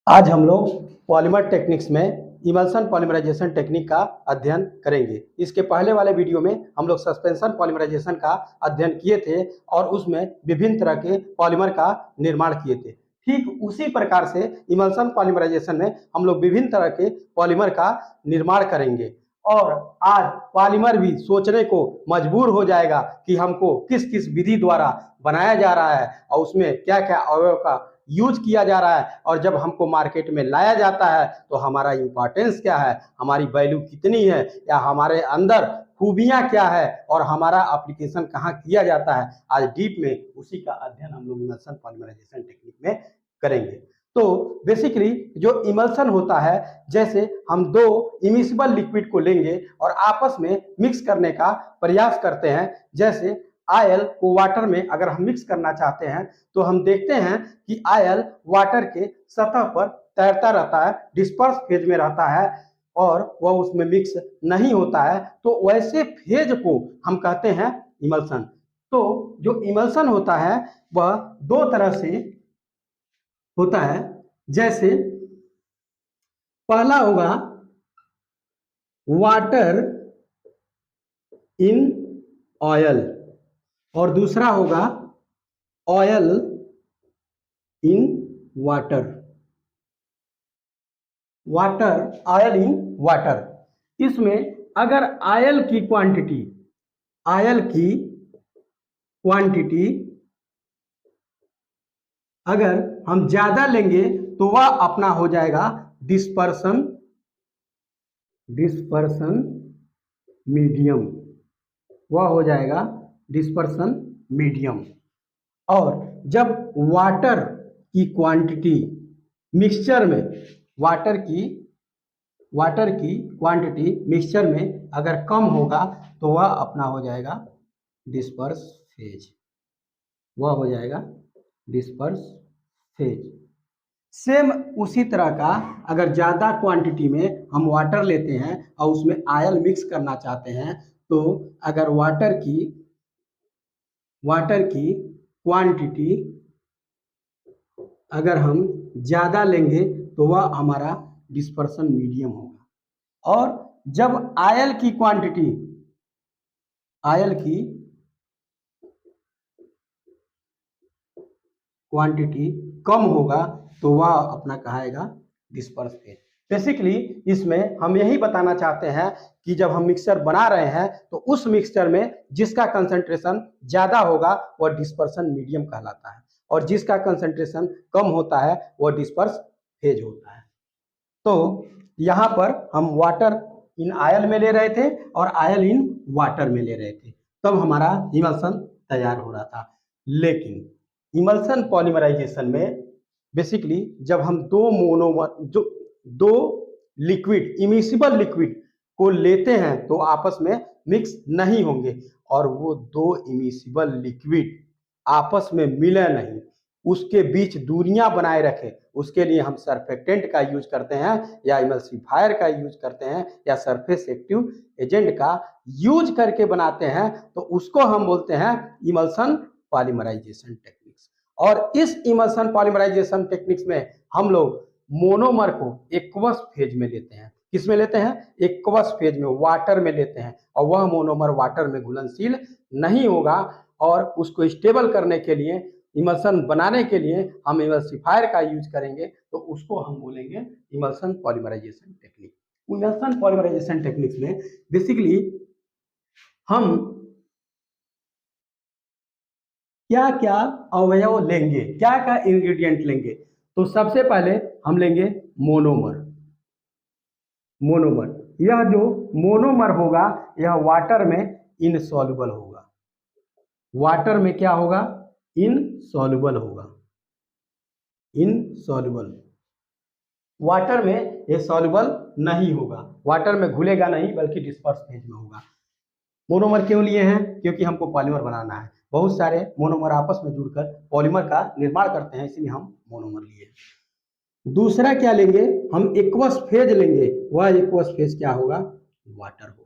आज हम लोग पॉलीमर टेक्निक्स में इमल्सन पॉलीमराइजेशन टेक्निक का अध्ययन करेंगे। इसके पहले वाले वीडियो में हम लोग सस्पेंशन पॉलीमराइजेशन का अध्ययन किए थे और उसमें विभिन्न तरह के पॉलीमर का निर्माण किए थे। ठीक उसी प्रकार से इमल्सन पॉलीमराइजेशन में हम लोग विभिन्न तरह के पॉलीमर का निर्माण करेंगे और आज पॉलीमर भी सोचने को मजबूर हो जाएगा कि हमको किस किस विधि द्वारा बनाया जा रहा है और उसमें क्या क्या अवयव का यूज किया जा रहा है और जब हमको मार्केट में लाया जाता है तो हमारा इंपॉर्टेंस क्या है, हमारी वैल्यू कितनी है या हमारे अंदर खूबियां क्या है और हमारा एप्लीकेशन कहाँ किया जाता है। आज डीप में उसी का अध्ययन हम लोग इमल्सन पॉलीमराइजेशन टेक्निक में करेंगे। तो बेसिकली जो इमल्सन होता है, जैसे हम दो इमिसिबल लिक्विड को लेंगे और आपस में मिक्स करने का प्रयास करते हैं। जैसे आयल को वाटर में अगर हम मिक्स करना चाहते हैं तो हम देखते हैं कि आयल वाटर के सतह पर तैरता रहता है, डिस्पर्स फेज में रहता है और वह उसमें मिक्स नहीं होता है। तो वैसे फेज को हम कहते हैं इमल्सन। तो जो इमल्सन होता है वह दो तरह से होता है। जैसे पहला होगा वाटर इन ऑयल और दूसरा होगा oil in water. Water, oil in water. इसमें अगर ऑयल की क्वांटिटी अगर हम ज्यादा लेंगे तो वह अपना हो जाएगा डिस्पर्सन मीडियम। वह हो जाएगा डिस्पर्सन मीडियम। और जब वाटर की क्वांटिटी मिक्सचर में वाटर की क्वांटिटी मिक्सचर में अगर कम होगा तो वह अपना हो जाएगा डिस्पर्स फेज। वह हो जाएगा डिस्पर्स फेज। सेम उसी तरह का अगर ज्यादा क्वांटिटी में हम वाटर लेते हैं और उसमें आयल मिक्स करना चाहते हैं तो अगर वाटर की क्वांटिटी अगर हम ज्यादा लेंगे तो वह हमारा डिस्पर्सन मीडियम होगा। और जब आयल की क्वांटिटी कम होगा तो वह अपना कहाएगा डिस्पर्स फेज। बेसिकली इसमें हम यही बताना चाहते हैं कि जब हम मिक्सचर बना रहे हैं तो उस मिक्सचर में जिसका कंसंट्रेशन ज्यादा होगा वह डिस्पर्सन मीडियम कहलाता है और जिसका कंसंट्रेशन कम होता है वह डिस्पर्स फेज होता है। तो यहाँ पर हम वाटर इन आयल में ले रहे थे और आयल इन वाटर में ले रहे थे, तब हमारा इमल्सन तैयार हो रहा था। लेकिन इमल्सन पॉलीमराइजेशन में बेसिकली जब हम दो लिक्विड इमिसिबल लिक्विड को लेते हैं तो आपस में मिक्स नहीं होंगे और वो दो इमिसिबल लिक्विड आपस में मिले नहीं, उसके बीच दूरियां बनाए रखे, उसके लिए हम सरफेक्टेंट का यूज करते हैं या इमल्सिफायर का यूज करते हैं या सरफेस एक्टिव एजेंट का यूज करके बनाते हैं तो उसको हम बोलते हैं इमल्सन पॉलीमराइजेशन टेक्निक्स। और इस इमल्सन पॉलीमराइजेशन टेक्निक्स में हम लोग मोनोमर को एक्वस फेज में लेते हैं। किस में लेते हैं? एक्वस फेज में, वाटर में लेते हैं और वह मोनोमर वाटर में घुलनशील नहीं होगा और उसको स्टेबल करने के लिए, इमल्सन बनाने के लिए हम इमल्सिफायर का यूज करेंगे तो उसको हम बोलेंगे emulsion polymerisation technique. Emulsion polymerisation techniques में बेसिकली हम क्या क्या अवयव लेंगे, क्या क्या इंग्रेडिएंट लेंगे। तो सबसे पहले हम लेंगे मोनोमर। यह जो मोनोमर होगा यह वाटर में इनसॉल्युबल होगा। वाटर में क्या होगा? इनसॉल्युबल होगा। इनसॉल्युबल, वाटर में ये सॉल्युबल नहीं होगा, वाटर में घुलेगा नहीं बल्कि डिस्पर्स फेज में होगा। मोनोमर क्यों लिए हैं? क्योंकि हमको पॉलीमर बनाना है। बहुत सारे मोनोमर आपस में जुड़कर पॉलीमर का निर्माण करते हैं, इसलिए हम मोनोमर लिए। दूसरा क्या लेंगे? हम एक्वस फेज लेंगे। वह एक्वस फेज क्या होगा? वाटर होगा।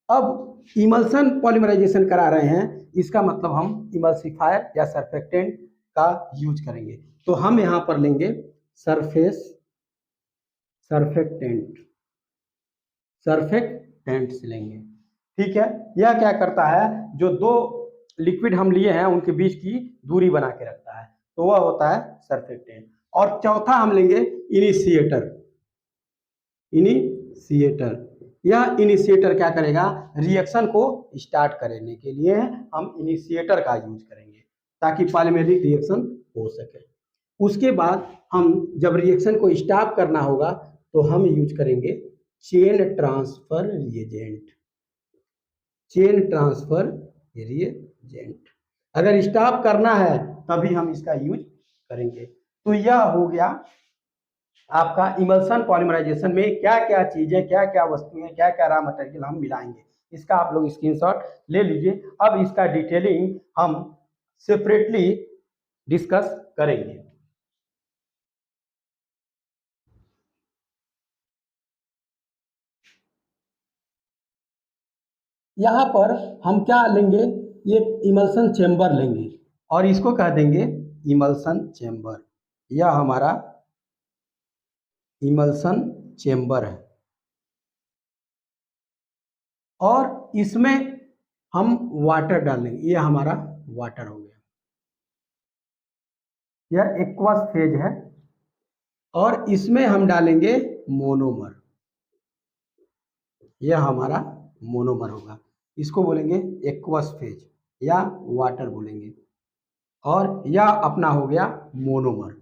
अब इमल्सन पॉलीमराइजेशन करा रहे हैं, इसका मतलब हम इमल्सिफायर या सरफेक्टेंट का यूज करेंगे। तो हम यहाँ पर लेंगे सरफेस सर्फेक्टेंट, सर्फेक्टेंट्स लेंगे। ठीक है, यह क्या करता है, जो दो लिक्विड हम लिए हैं उनके बीच की दूरी बना के रखता है, तो वह होता है सर्फेक्टेंट। और चौथा हम लेंगे इनिशिएटर। इनिशिएटर, यह इनिशिएटर क्या करेगा, रिएक्शन को स्टार्ट करने के लिए हम इनिशिएटर का यूज करेंगे ताकि पॉलीमेरिक रिएक्शन हो सके। उसके बाद हम जब रिएक्शन को स्टॉप करना होगा तो हम यूज करेंगे chain transfer reagent. Chain transfer reagent अगर स्टॉप करना है तभी हम इसका यूज करेंगे। तो यह हो गया आपका इमल्सन पॉलीमराइजेशन में क्या क्या चीजें, क्या क्या वस्तुएं, क्या क्या रॉ मटेरियल हम मिलाएंगे, इसका आप लोग स्क्रीनशॉट ले लीजिए। अब इसका डिटेलिंग हम सेपरेटली डिस्कस करेंगे। यहाँ पर हम क्या लेंगे, ये इमल्सन चेम्बर लेंगे और इसको कह देंगे इमल्सन चेम्बर। यह हमारा इमल्सन चेम्बर है और इसमें हम वाटर डालेंगे। ये हमारा वाटर हो गया, यह एक्वस फेज है और इसमें हम डालेंगे मोनोमर। यह हमारा मोनोमर होगा, इसको बोलेंगे एक्वस फेज या वाटर बोलेंगे। और यह अपना हो गया मोनोमर।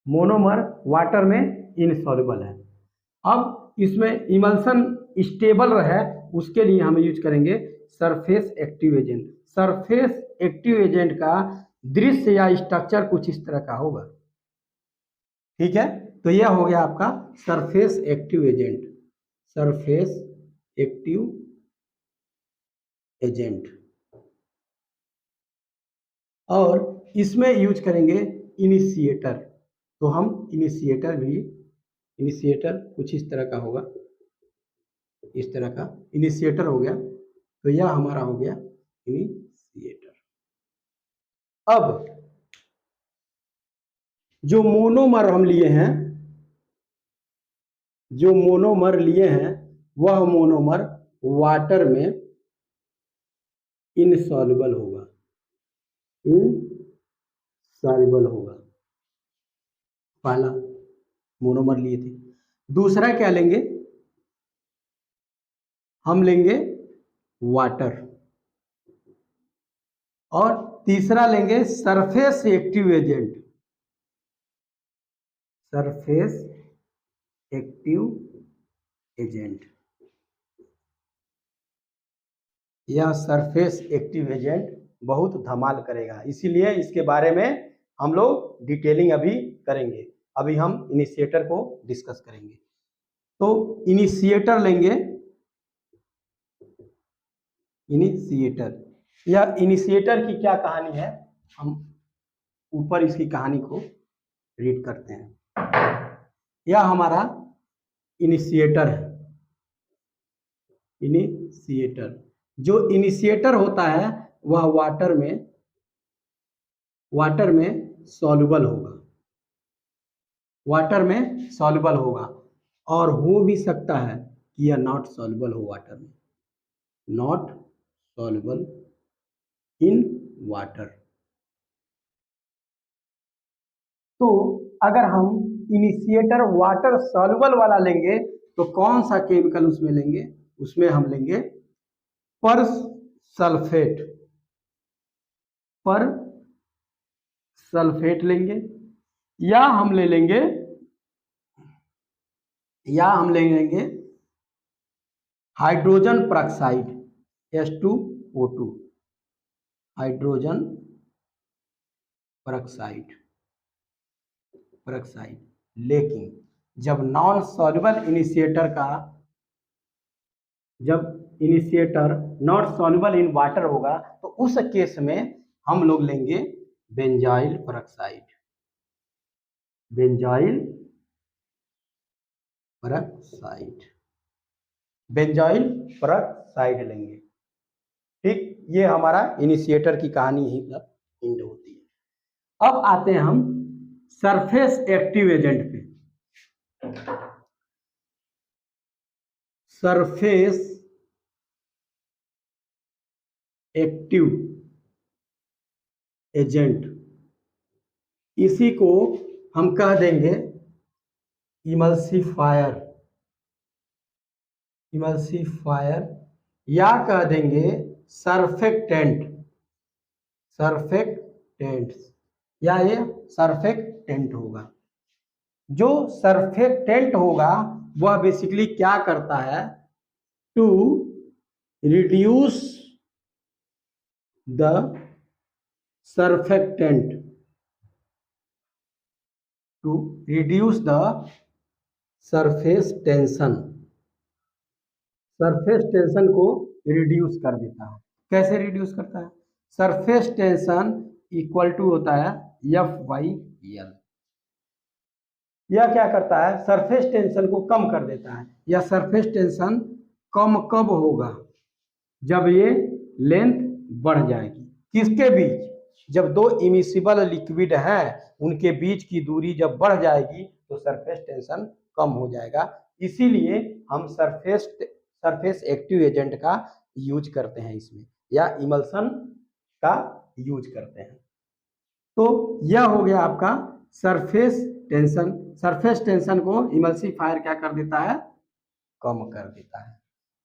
मोनोमर वाटर में इनसॉल्युबल है। अब इसमें इमल्सन स्टेबल रहे उसके लिए हम यूज करेंगे surface active agent. Surface active agent का दृश्य या स्ट्रक्चर कुछ इस तरह का होगा। ठीक है, तो यह हो गया आपका surface active agent. Surface active agent और इसमें यूज करेंगे इनिशिएटर। तो हम इनिशिएटर कुछ इस तरह का होगा, इस तरह का इनिशिएटर हो गया। तो यह हमारा हो गया इनिशिएटर। अब जो मोनोमर हम लिए हैं, जो मोनोमर लिए हैं वह मोनोमर वाटर में इनसॉल्युबल होगा, इनसॉल्युबल होगा। पहला मोनोमर लिए थे। दूसरा क्या लेंगे, हम लेंगे वाटर। और तीसरा लेंगे surface active agent. Surface active agent, यह सरफेस एक्टिव एजेंट बहुत धमाल करेगा, इसीलिए इसके बारे में हम लोग डिटेलिंग अभी करेंगे। अभी हम इनिशिएटर को डिस्कस करेंगे। तो इनिशिएटर लेंगे, इनिशिएटर। यह इनिशिएटर की क्या कहानी है, हम ऊपर इसकी कहानी को रीड करते हैं। यह हमारा इनिशिएटर है। इनिशिएटर, जो इनिशिएटर होता है वह वाटर में सॉल्युबल होगा, वाटर में सॉल्युबल होगा। और हो भी सकता है कि यह नॉट सॉल्युबल हो वाटर में, नॉट सॉल्युबल इन वाटर। तो अगर हम इनिशिएटर वाटर सॉल्युबल वाला लेंगे तो कौन सा केमिकल उसमें लेंगे, उसमें हम लेंगे पर सल्फेट, पर सल्फेट लेंगे। या हम ले लेंगे hydrogen peroxide H2O2, hydrogen peroxide. लेकिन जब नॉन सॉल्युबल इनिशिएटर का, जब initiator not soluble in water होगा तो उस केस में हम लोग लेंगे benzyl peroxide, benzyl peroxide, benzyl peroxide लेंगे। ठीक, ये हमारा इनिशिएटर की कहानी ही एंड होती है। अब आते हैं हम सरफेस एक्टिव एजेंट पे, सरफेस एक्टिव एजेंट, इसी को हम कह देंगे इमल्सिफायर, इमल्सिफायर, या कह देंगे सरफेक्टेंट, सरफेक्टेंट्स, या ये सरफेक्टेंट होगा। जो सरफेक्टेंट होगा वह बेसिकली क्या करता है, to reduce the surfactant, to reduce the surface tension, surface tension को रिड्यूस कर देता है। कैसे रिड्यूस करता है, सरफेस टेंशन इक्वल टू होता है F/L। यह क्या करता है, सरफेस टेंशन को कम कर देता है। यह सरफेस टेंशन कम कब होगा, जब ये लेंथ बढ़ जाएगी। किसके बीच, जब दो इमिसिबल लिक्विड हैं उनके बीच की दूरी जब बढ़ जाएगी तो सरफेस टेंशन कम हो जाएगा। इसीलिए हम सरफेस एक्टिव एजेंट का यूज करते हैं इसमें, या इमल्सन का यूज करते हैं। तो यह हो गया आपका सरफेस टेंशन। सरफेस टेंशन को इमल्सिफायर क्या कर देता है, कम कर देता है।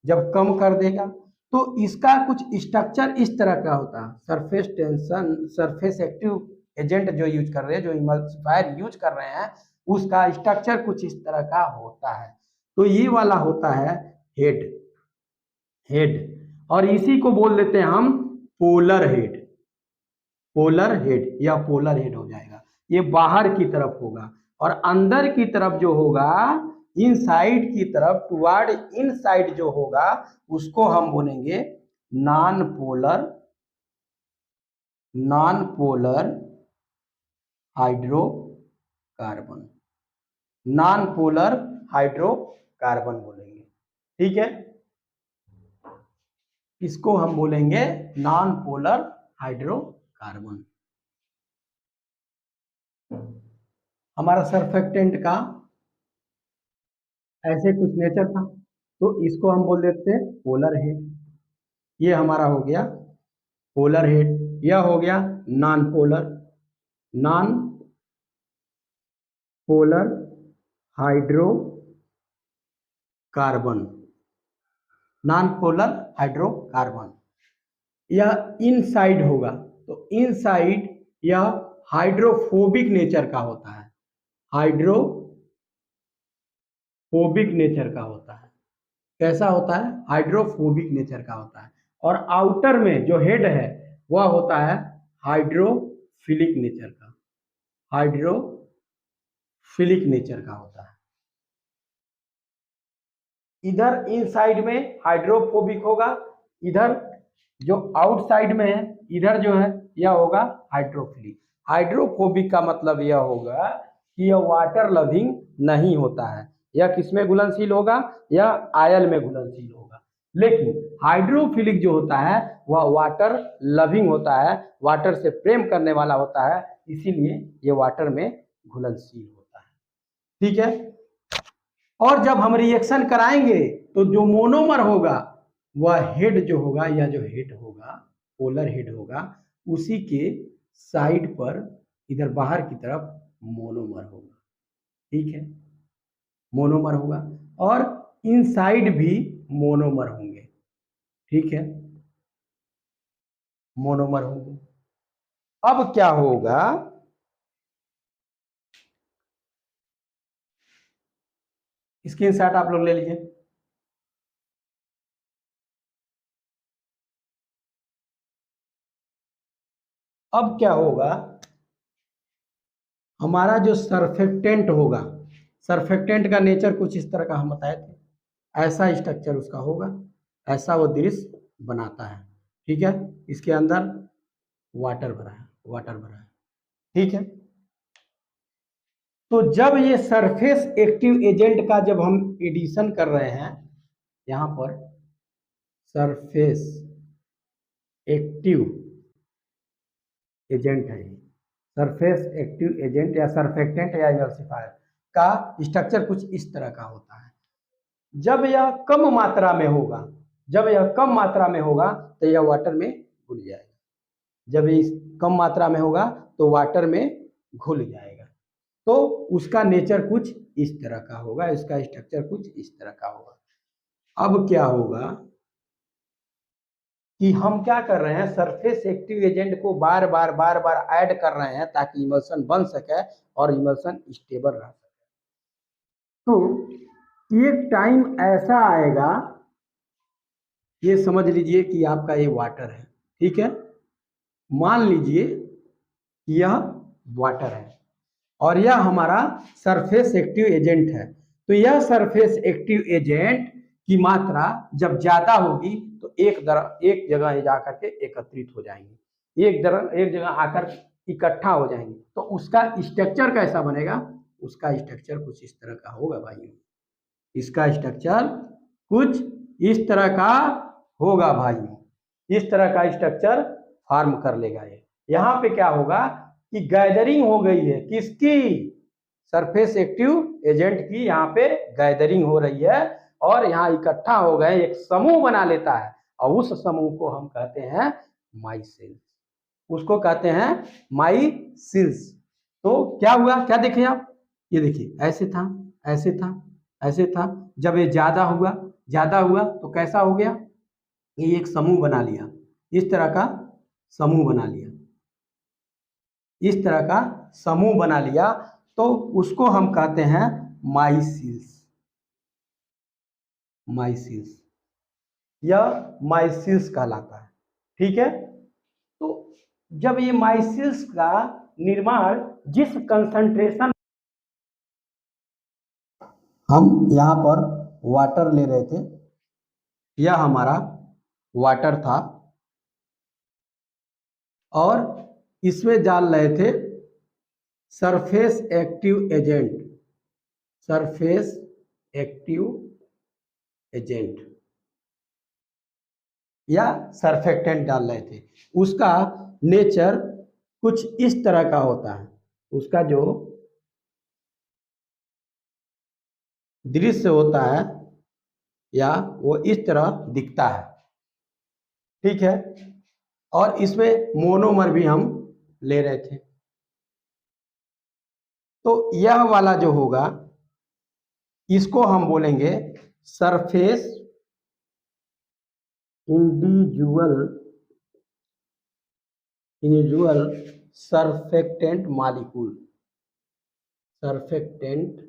जब कम कर देगा तो इसका कुछ स्ट्रक्चर इस तरह का होता है। Surface tension, surface active agent जो यूज कर रहे हैं, जो इमल्सिफायर यूज कर रहे हैं, उसका स्ट्रक्चर कुछ इस तरह का होता है। तो ये वाला होता है हेड, हेड, और इसी को बोल देते हैं हम पोलर हेड, पोलर हेड या पोलर हेड हो जाएगा। ये बाहर की तरफ होगा, और अंदर की तरफ जो होगा, इनसाइड की तरफ, टुवर्ड इनसाइड जो होगा, उसको हम बोलेंगे non polar, non polar hydrocarbon, non polar hydrocarbon बोलेंगे। ठीक है, इसको हम बोलेंगे नॉन पोलर हाइड्रोकार्बन। हमारा सरफेक्टेंट का ऐसे कुछ नेचर था, तो इसको हम बोल देते हैं पोलर हेड। ये हमारा हो गया पोलर हेड। यह हो गया non polar, non polar hydrocarbon, non polar hydrocarbon. यह इनसाइड होगा, तो इनसाइड यह हाइड्रोफोबिक नेचर का होता है, हाइड्रोफोबिक नेचर का होता है। कैसा होता है, हाइड्रोफोबिक नेचर का होता है। और आउटर में जो हेड है वह होता है हाइड्रोफिलिक नेचर का, हाइड्रोफिलिक नेचर का होता है। इधर इनसाइड में हाइड्रोफोबिक होगा, इधर जो आउटसाइड में है, इधर जो है यह होगा हाइड्रोफिलिक। हाइड्रोफोबिक का मतलब यह होगा कि यह वाटर लविंग नहीं होता है। यह किसमें घुलनशील होगा, यह आयल में घुलनशील होगा। लेकिन हाइड्रोफिलिक जो होता है वह वाटर लविंग होता है, वाटर से प्रेम करने वाला होता है, इसीलिए यह वाटर में घुलनशील होता है। ठीक है, और जब हम रिएक्शन कराएंगे तो जो मोनोमर होगा वह हेड जो होगा, या जो हेड होगा, पोलर हेड होगा, उसी के साइड पर इधर बाहर की तरफ मोनोमर होगा। ठीक है, मोनोमर होगा, और इनसाइड भी मोनोमर होंगे। ठीक है, मोनोमर होंगे। अब क्या होगा, स्क्रीनशॉट आप लोग ले लीजिए। अब क्या होगा, हमारा जो सरफेक्टेंट होगा, सरफेक्टेंट का नेचर कुछ इस तरह का हम बताए थे, ऐसा स्ट्रक्चर उसका होगा, ऐसा वो दृश्य बनाता है। ठीक है, इसके अंदर वाटर भरा है, वाटर भरा है। ठीक है, तो जब ये सरफेस एक्टिव एजेंट का जब हम एडिशन कर रहे हैं, यहां पर सरफेस एक्टिव एजेंट है, सरफेस एक्टिव एजेंट या सरफेक्टेंट या इमल्सिफायर का स्ट्रक्चर कुछ इस तरह का होता है। जब यह कम मात्रा में होगा, जब यह कम मात्रा में होगा तो यह वाटर में घुल जाएगा। जब ये कम मात्रा में होगा तो वाटर में घुल जाएगा। तो उसका नेचर कुछ इस तरह का होगा, इसका स्ट्रक्चर कुछ इस तरह का होगा। अब क्या होगा कि हम क्या कर रहे हैं, सरफेस एक्टिव एजेंट को बार बार ऐड कर रहे हैं ताकि इमल्सन बन सके और इमल्सन स्टेबल रह सके। तो एक टाइम ऐसा आएगा, ये समझ लीजिए कि आपका ये वाटर है, ठीक है, मान लीजिए यह वाटर है और यह हमारा सरफेस एक्टिव एजेंट है। तो यह सरफेस एक्टिव एजेंट की मात्रा जब ज्यादा होगी तो एक जगह जाकर के एकत्रित हो जाएंगे, एक जगह आकर इकट्ठा हो जाएंगे। तो उसका स्ट्रक्चर कैसा बनेगा, उसका स्ट्रक्चर कुछ इस तरह का होगा भाइयों, इसका स्ट्रक्चर कुछ इस तरह का होगा भाइयों, इस तरह का स्ट्रक्चर फॉर्म कर लेगा ये। यहाँ पे क्या होगा कि गैदरिंग हो गई है, किसकी, सरफेस एक्टिव एजेंट की यहाँ पे गैदरिंग हो रही है और यहाँ इकट्ठा हो गए, एक समूह बना लेता है और उस समूह को हम कहते हैं माइसेल्स, उसको कहते हैं माइसेल्स। तो क्या हुआ, क्या देखें आप, ये देखिए ऐसे था, ऐसे था, ऐसे था। जब ये ज्यादा हुआ तो कैसा हो गया, ये एक समूह बना लिया, इस तरह का समूह बना लिया, इस तरह का समूह बना लिया। तो उसको हम कहते हैं माइसेल्स, माइसेल्स या माइसेल्स कहलाता है, ठीक है। तो जब ये माइसेल्स का निर्माण जिस कंसंट्रेशन, हम यहाँ पर वाटर ले रहे थे, यह हमारा वाटर था और इसमें डाल रहे थे surface active agent, surface active agent या सरफेक्टेंट डाल रहे थे। उसका नेचर कुछ इस तरह का होता है, उसका जो दृश्य होता है या वो इस तरह दिखता है, ठीक है। और इसमें मोनोमर भी हम ले रहे थे। तो यह वाला जो होगा इसको हम बोलेंगे surface individual surfactant molecule, surfactant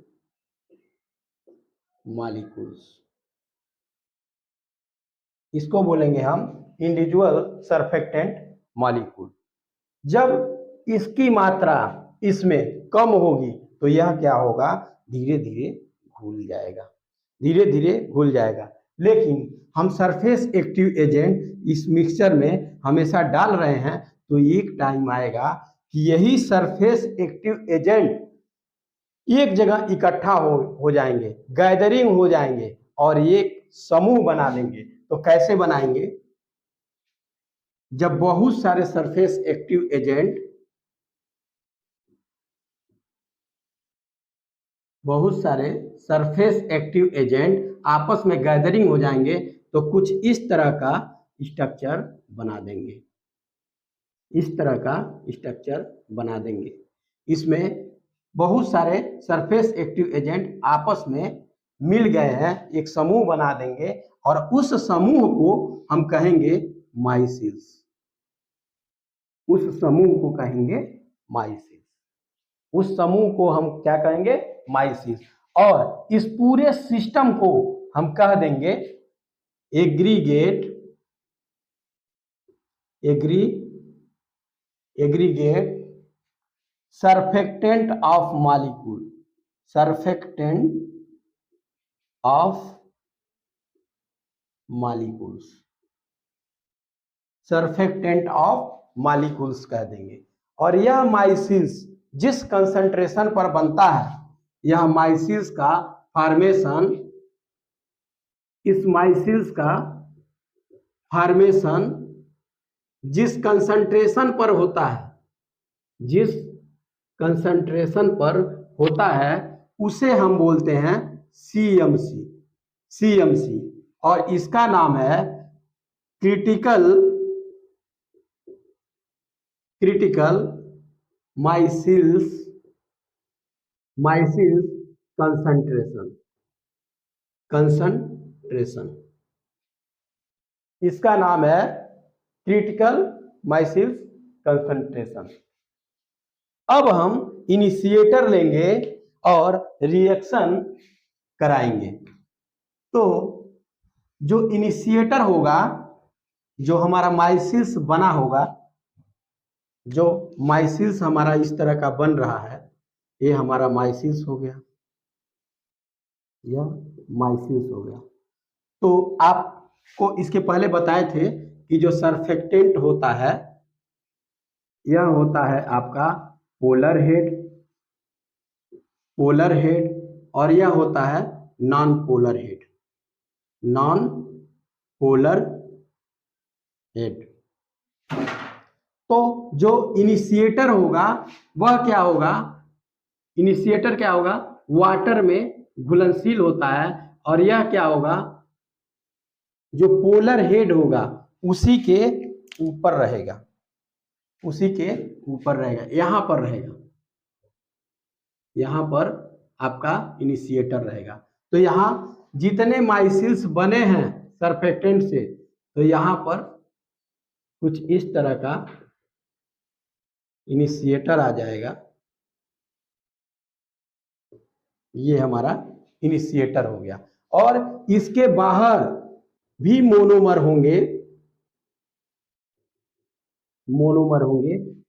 molecules, इसको बोलेंगे हम इंडिविजुअल सरफेक्टेंट मॉलिक्यूल। जब इसकी मात्रा इसमें कम होगी तो यह क्या होगा, धीरे धीरे घुल जाएगा, धीरे धीरे घुल जाएगा। लेकिन हम सरफेस एक्टिव एजेंट इस मिक्सचर में हमेशा डाल रहे हैं तो एक टाइम आएगा कि यही सरफेस एक्टिव एजेंट एक जगह इकट्ठा हो जाएंगे, गैदरिंग हो जाएंगे और एक समूह बना लेंगे। तो कैसे बनाएंगे, जब बहुत सारे सरफेस एक्टिव एजेंट, बहुत सारे सरफेस एक्टिव एजेंट आपस में गैदरिंग हो जाएंगे तो कुछ इस तरह का स्ट्रक्चर बना देंगे, इस तरह का स्ट्रक्चर बना देंगे। इसमें बहुत सारे सरफेस एक्टिव एजेंट आपस में मिल गए हैं, एक समूह बना देंगे और उस समूह को हम कहेंगे माइसेल्स, उस समूह को कहेंगे माइसेल्स, उस समूह को हम क्या कहेंगे, माइसेल्स। और इस पूरे सिस्टम को हम कह देंगे aggregate surfactant of molecule, surfactant of molecules, surfactant of molecules कह देंगे। और यह माइसेल्स जिस कंसंट्रेशन पर बनता है, यह माइसेल्स का फॉर्मेशन, इस माइसेल्स का फॉर्मेशन जिस कंसंट्रेशन पर होता है, जिस कंसंट्रेशन पर होता है उसे हम बोलते हैं सीएमसी। सीएमसी और इसका नाम है क्रिटिकल क्रिटिकल माइसिल्स माइसिल्स कंसंट्रेशन। कंसंट्रेशन इसका नाम है क्रिटिकल माइसिल्स कंसंट्रेशन। अब हम इनिशिएटर लेंगे और रिएक्शन कराएंगे। तो जो इनिशिएटर होगा, जो हमारा माइसिल्स बना होगा, जो माइसिल्स हमारा इस तरह का बन रहा है, ये हमारा माइसिल्स हो गया, यह माइसिल्स हो गया। तो आपको इसके पहले बताए थे कि जो सरफेक्टेंट होता है यह होता है आपका पोलर हेड और यह होता है नॉन पोलर हेड। तो जो इनिशिएटर होगा वह क्या होगा, इनिशिएटर क्या होगा, वाटर में घुलनशील होता है और यह क्या होगा, जो पोलर हेड होगा उसी के ऊपर रहेगा, उसी के ऊपर रहेगा, यहां पर रहेगा, यहां पर आपका इनिशिएटर रहेगा। तो यहां जितने माइसिल्स बने हैं सरफेक्टेंट से, तो यहां पर कुछ इस तरह का इनिशिएटर आ जाएगा, ये हमारा इनिशिएटर हो गया। और इसके बाहर भी मोनोमर होंगे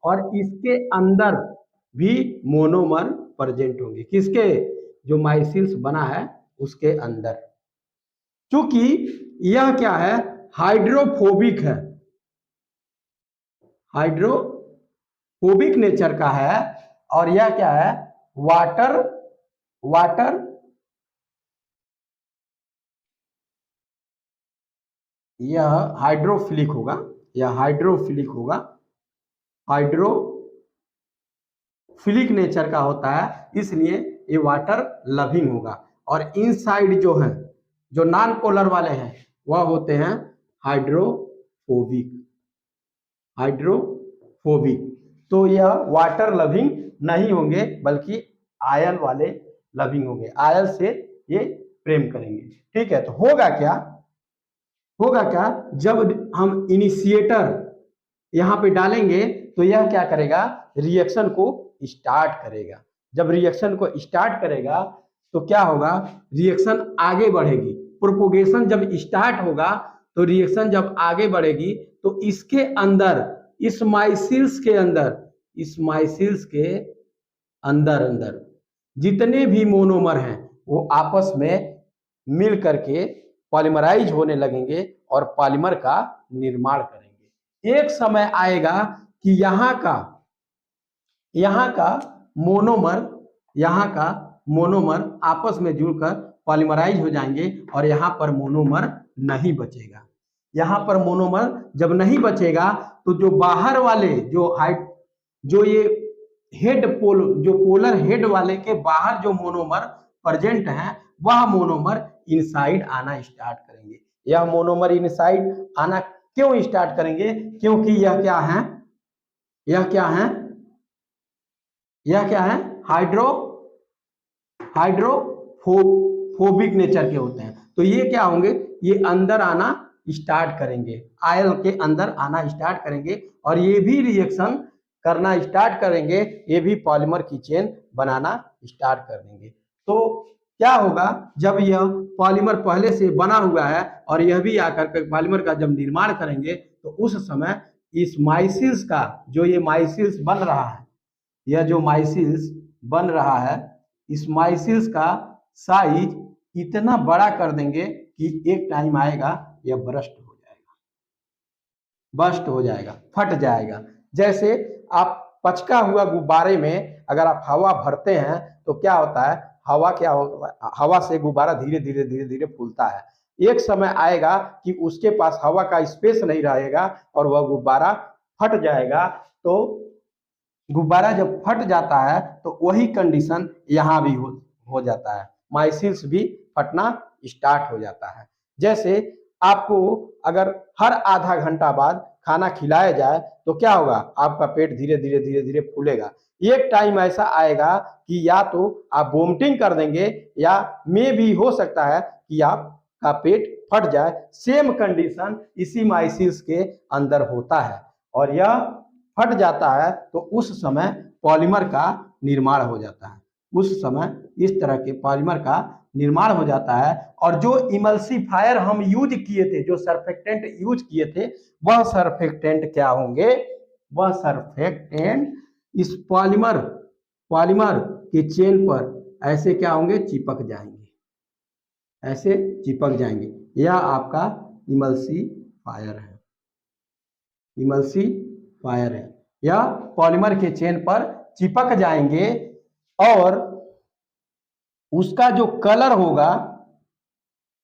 और इसके अंदर भी मोनोमर प्रेजेंट होंगे। किसके, जो माइसिल्स बना है उसके अंदर। क्योंकि यह क्या है, हाइड्रोफोबिक है, हाइड्रोफोबिक नेचर का है, और यह क्या है, वाटर यह हाइड्रोफिलिक होगा, हाइड्रोफिलिक नेचर का होता है, इसलिए ये वाटर लविंग होगा। और इनसाइड जो है, जो नॉन पोलर वाले हैं, वह होते हैं हाइड्रोफोबिक। तो यह वाटर लविंग नहीं होंगे बल्कि आयल वाले लविंग होंगे, आयल से ये प्रेम करेंगे। ठीक है, तो होगा क्या, जब हम इनिशिएटर यहां पे डालेंगे तो यह क्या करेगा, रिएक्शन को स्टार्ट करेगा। जब रिएक्शन को स्टार्ट करेगा तो क्या होगा, रिएक्शन आगे बढ़ेगी। प्रोपोगेशन जब स्टार्ट होगा तो रिएक्शन जब आगे बढ़ेगी तो इसके अंदर, इस माइसिल्स के अंदर जितने भी मोनोमर हैं वो आपस में मिल करके पॉलीमराइज होने लगेंगे और पॉलीमर का निर्माण करेंगे। एक समय आएगा कि यहाँ का मोनोमर आपस में जुड़कर पॉलीमराइज हो जाएंगे और यहाँ पर मोनोमर नहीं बचेगा। यहाँ पर मोनोमर जब नहीं बचेगा तो जो बाहर वाले जो ये पोलर हेड वाले के बाहर जो मोनोमर प्रेजेंट हैं, वह मोनोमर इनसाइड आना स्टार्ट करेंगे। यह मोनोमर इनसाइड आना क्यों स्टार्ट करेंगे, क्योंकि यह क्या है, हाइड्रोफोबिक नेचर के होते हैं। तो ये क्या होंगे, ये अंदर आना स्टार्ट करेंगे, आयल के अंदर आना स्टार्ट करेंगे और ये भी रिएक्शन करना स्टार्ट करेंगे, ये भी पॉलीमर की चेन बनाना स्टार्ट कर देंगे। तो क्या होगा, जब यह पॉलीमर पहले से बना हुआ है और यह भी आकर के पॉलीमर का जब निर्माण करेंगे तो उस समय इस माइसिल्स का, जो ये माइसिल्स बन रहा है, यह जो माइसिल्स बन रहा है, इस माइसिल्स का साइज इतना बड़ा कर देंगे कि एक टाइम आएगा यह बर्स्ट हो जाएगा, फट जाएगा। जैसे आप पचका हुआ गुब्बारे में अगर आप हवा भरते हैं तो क्या होता है, हवा से गुब्बारा धीरे धीरे फूलता है। एक समय आएगा कि उसके पास हवा का स्पेस नहीं रहेगा और वह गुब्बारा फट जाएगा। तो गुब्बारा जब फट जाता है तो वही कंडीशन यहाँ भी हो जाता है, माइसिल्स भी फटना स्टार्ट हो जाता है। जैसे आपको अगर हर आधा घंटा बाद खाना खिलाया जाए तो क्या होगा, आपका पेट धीरे धीरे धीरे धीरे फूलेगा। एक टाइम ऐसा आएगा कि या तो आप वोमिटिंग कर देंगे या में भी हो सकता है कि आपका पेट फट जाए। सेम कंडीशन इसी माइसिल्स के अंदर होता है और यह फट जाता है तो उस समय पॉलीमर का निर्माण हो जाता है। उस समय इस तरह के पॉलीमर का निर्माण हो जाता है और जो इमल्सिफायर हम यूज किए थे, जो सर्फेक्टेंट यूज किए थे, वह सर्फेक्टेंट क्या होंगे, वह सर्फेक्टेंट इस पॉलीमर पॉलीमर के चेन पर ऐसे क्या होंगे, चिपक जाएंगे, ऐसे चिपक जाएंगे। यह आपका इमल्सिफायर है, इमल्सिफायर है। यह पॉलीमर के चेन पर चिपक जाएंगे और उसका जो कलर होगा,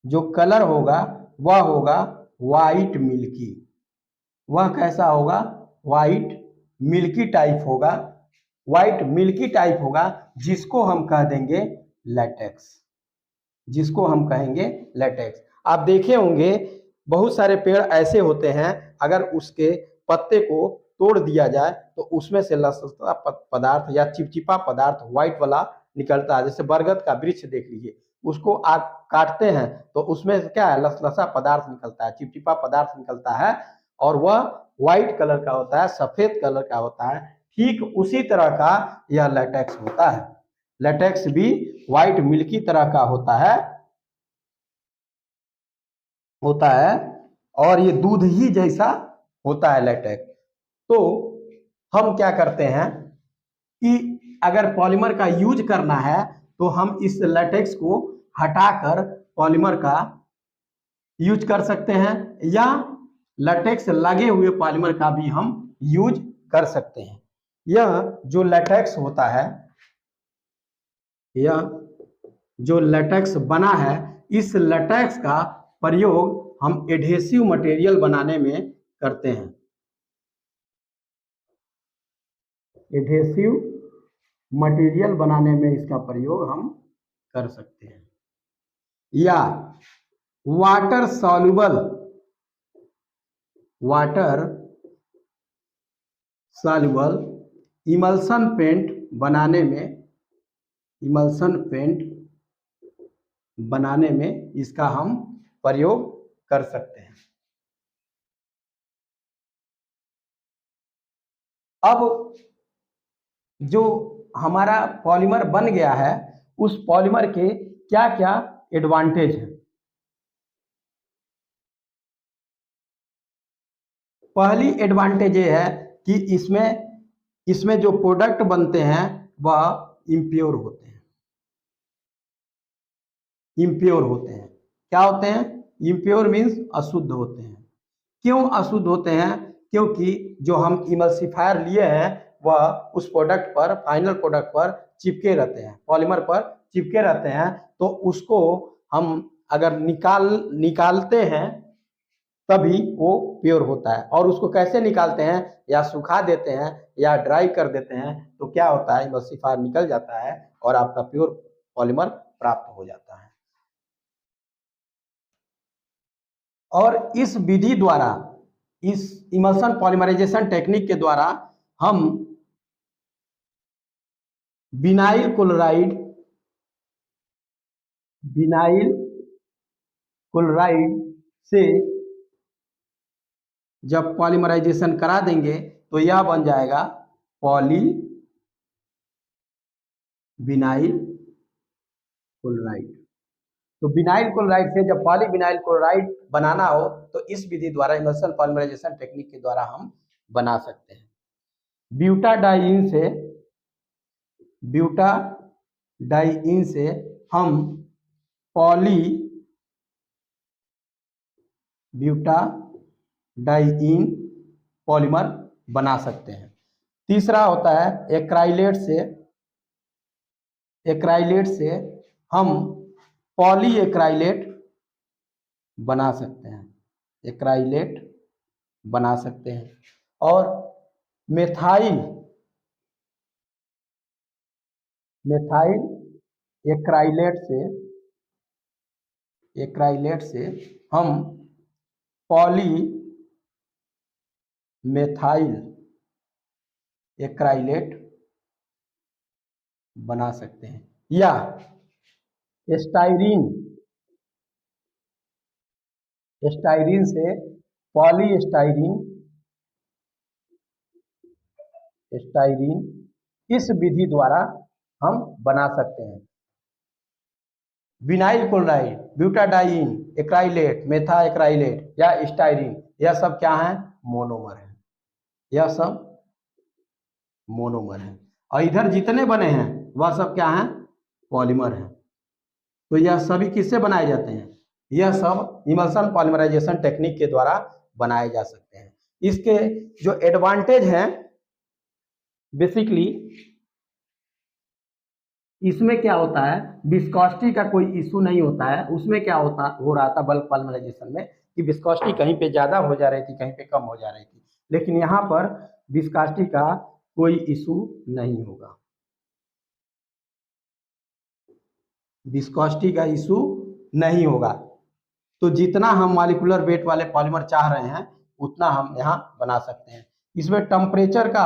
जो कलर होगा वह होगा वाइट मिल्की। वह कैसा होगा, वाइट मिल्की टाइप होगा, वाइट मिल्की टाइप होगा, जिसको हम कह देंगे लैटेक्स, जिसको हम कहेंगे लैटेक्स। आप देखे होंगे बहुत सारे पेड़ ऐसे होते हैं, अगर उसके पत्ते को तोड़ दिया जाए तो उसमें से लसलसा पदार्थ या चिपचिपा पदार्थ व्हाइट वाला निकलता है। जैसे बरगद का वृक्ष देख लीजिए, उसको आप काटते हैं तो उसमें से क्या है, लसलसा पदार्थ निकलता है, चिपचिपा पदार्थ निकलता है और वह व्हाइट कलर का होता है, सफेद कलर का होता है। ठीक उसी तरह का यह लैटेक्स होता है। लैटेक्स भी व्हाइट मिल्की तरह का होता है और ये दूध ही जैसा होता है लैटेक्स। तो हम क्या करते हैं कि अगर पॉलीमर का यूज करना है तो हम इस लैटेक्स को हटाकर पॉलीमर का यूज कर सकते हैं या लैटेक्स लगे हुए पॉलीमर का भी हम यूज कर सकते हैं। यह जो लैटेक्स होता है, यह जो लैटेक्स बना है, इस लैटेक्स का प्रयोग हम एडहेसिव मटेरियल बनाने में करते हैं। एडहेसिव मटेरियल बनाने में इसका प्रयोग हम कर सकते हैं। या water soluble, water soluble emulsion paint बनाने में, इमल्सन पेंट बनाने में इसका हम प्रयोग कर सकते हैं। अब जो हमारा पॉलीमर बन गया है, उस पॉलीमर के क्या क्या एडवांटेज हैं। पहली एडवांटेज ये है कि इसमें जो प्रोडक्ट बनते हैं वह इम्प्योर होते हैं। इम्प्योर होते हैं, क्या होते हैं, इम्प्योर मीन्स अशुद्ध होते हैं। क्यों अशुद्ध होते हैं, क्योंकि जो हम इमल्सिफायर लिए हैं वह उस प्रोडक्ट पर, फाइनल प्रोडक्ट पर चिपके रहते हैं, पॉलीमर पर चिपके रहते हैं। तो उसको हम अगर निकालते हैं तभी वो प्योर होता है। और उसको कैसे निकालते हैं, या सुखा देते हैं या ड्राई कर देते हैं तो क्या होता है, इमल्सिफायर निकल जाता है और आपका प्योर पॉलीमर प्राप्त हो जाता है। और इस विधि द्वारा, इस इमल्सन पॉलीमराइजेशन टेक्निक के द्वारा हम विनाइल क्लोराइड से जब पॉलीमराइजेशन करा देंगे तो यह बन जाएगा पॉली विनाइल क्लोराइड। तो विनाइल क्लोराइड से जब पॉली विनाइल क्लोराइड बनाना हो तो इस विधि द्वारा, इमल्सन पॉलीमराइजेशन टेक्निक के द्वारा हम बना सकते हैं। ब्यूटाडाइइन से हम ब्यूटाडाइइन पॉलीमर बना सकते हैं। तीसरा होता है एक्राइलेट से हम पॉली एक्राइलेट बना सकते हैं, एक्राइलेट बना सकते हैं। और मेथाइल एक्राइलेट से हम पॉली मेथाइल एक्राइलेट बना सकते हैं, या स्टाइरीन से स्टाइरीन इस विधि द्वारा हम बना सकते हैं। Vinyl chloride, butadiene, acrylate, methacrylate या स्टाइरीन, यह सब क्या है? मोनोमर है। यह सब मोनोमर है। और इधर जितने बने हैं वह सब क्या है? पॉलीमर है। तो यह सभी किससे बनाए जाते हैं? यह सब इमल्सन पॉलीमराइजेशन टेक्निक के द्वारा बनाए जा सकते हैं। इसके जो एडवांटेज हैं, बेसिकली इसमें क्या होता है, विस्कोसिटी का कोई इशू नहीं होता है। उसमें क्या हो रहा था बल्क पॉलीमराइजेशन में कि विस्कोसिटी कहीं पे ज़्यादा हो जा रही थी, कहीं पे कम हो जा रही थी, लेकिन यहाँ पर विस्कोसिटी का कोई इशू नहीं होगा। विस्कोसिटी का इशू नहीं होगा। तो जितना हम मॉलिक्यूलर वेट वाले पॉलीमर चाह रहे हैं उतना हम यहाँ बना सकते हैं। इसमें टेम्परेचर का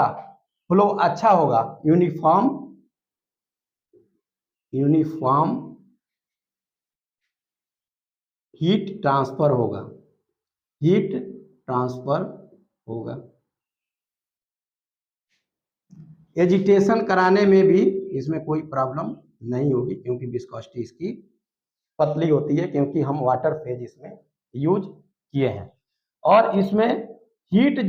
फ्लो अच्छा होगा, यूनिफॉर्म हीट ट्रांसफर होगा। एजिटेशन कराने में भी इसमें कोई प्रॉब्लम नहीं होगी, क्योंकि विस्कोसिटी इसकी पतली होती है, क्योंकि हम वाटर फेज इसमें यूज किए हैं। और इसमें हीट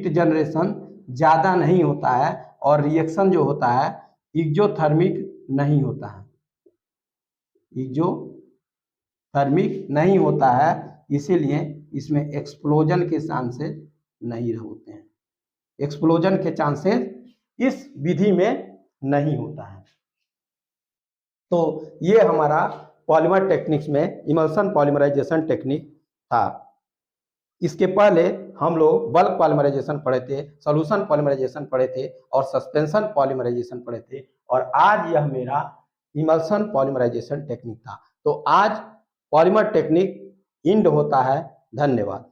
जनरेशन ज़्यादा नहीं होता है, और रिएक्शन जो होता है एक्सोथर्मिक नहीं होता है, इसीलिए इसमें एक्सप्लोजन के चांसेस नहीं होते हैं। एक्सप्लोजन के चांसेस इस विधि में नहीं होता है। तो ये हमारा पॉलीमर टेक्निक्स में इमल्सन पॉलीमराइजेशन टेक्निक था। इसके पहले हम लोग बल्क पॉलीमराइजेशन पढ़े थे, सॉल्यूशन पॉलीमराइजेशन पढ़े थे और सस्पेंशन पॉलीमराइजेशन पढ़े थे, और आज यह मेरा इमल्सन पॉलीमराइजेशन टेक्निक था। तो आज पॉलीमर टेक्निक इंड होता है। धन्यवाद।